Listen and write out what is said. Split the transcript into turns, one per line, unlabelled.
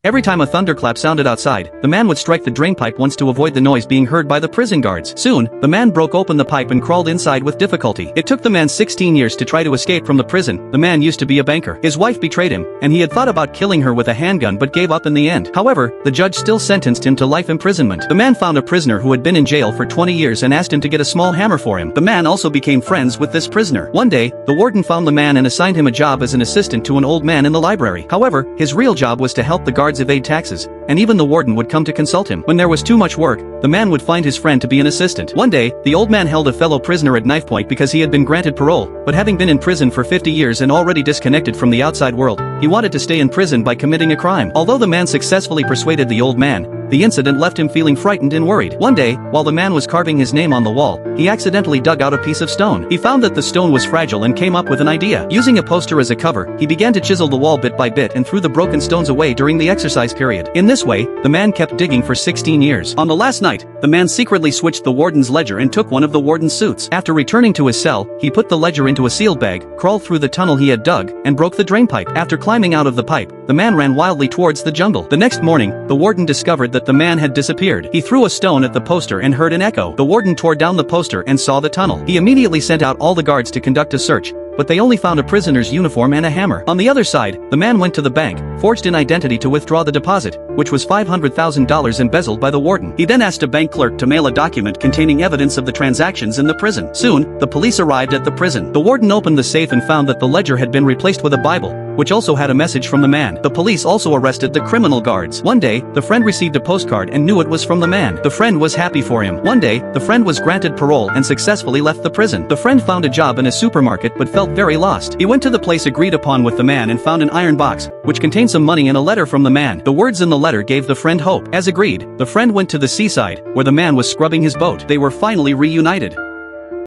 Every time a thunderclap sounded outside, the man would strike the drainpipe once to avoid the noise being heard by the prison guards. Soon, the man broke open the pipe and crawled inside with difficulty. It took the man 16 years to try to escape from the prison. The man used to be a banker. His wife betrayed him, and he had thought about killing her with a handgun but gave up in the end. However, the judge still sentenced him to life imprisonment. The man found a prisoner who had been in jail for 20 years and asked him to get a small hammer for him. The man also became friends with this prisoner. One day, the warden found the man and assigned him a job as an assistant to an old man in the library. However, his real job was to help the guards evade taxes, and even the warden would come to consult him. When there was too much work, the man would find his friend to be an assistant. One day, the old man held a fellow prisoner at knife point because he had been granted parole, but having been in prison for 50 years and already disconnected from the outside world, he wanted to stay in prison by committing a crime. Although the man successfully persuaded the old man, the incident left him feeling frightened and worried. One day, while the man was carving his name on the wall, he accidentally dug out a piece of stone. He found that the stone was fragile and came up with an idea. Using a poster as a cover, he began to chisel the wall bit by bit and threw the broken stones away during the exercise period. In this way, the man kept digging for 16 years. On the last night, the man secretly switched the warden's ledger and took one of the warden's suits. After returning to his cell, he put the ledger into a sealed bag, crawled through the tunnel he had dug, and broke the drain pipe. After climbing out of the pipe, the man ran wildly towards the jungle. The next morning, the warden discovered that the man had disappeared. He threw a stone at the poster and heard an echo. The warden tore down the poster and saw the tunnel. He immediately sent out all the guards to conduct a search, but they only found a prisoner's uniform and a hammer. On the other side, the man went to the bank, forged an identity to withdraw the deposit, which was $500,000 embezzled by the warden. He then asked a bank clerk to mail a document containing evidence of the transactions in the prison. Soon, the police arrived at the prison. The warden opened the safe and found that the ledger had been replaced with a Bible, which also had a message from the man. The police also arrested the criminal guards. One day, the friend received a postcard and knew it was from the man. The friend was happy for him. One day, the friend was granted parole and successfully left the prison. The friend found a job in a supermarket but felt very lost. He went to the place agreed upon with the man and found an iron box, which contained some money and a letter from the man. The words in the letter gave the friend hope. As agreed, the friend went to the seaside, where the man was scrubbing his boat. They were finally reunited.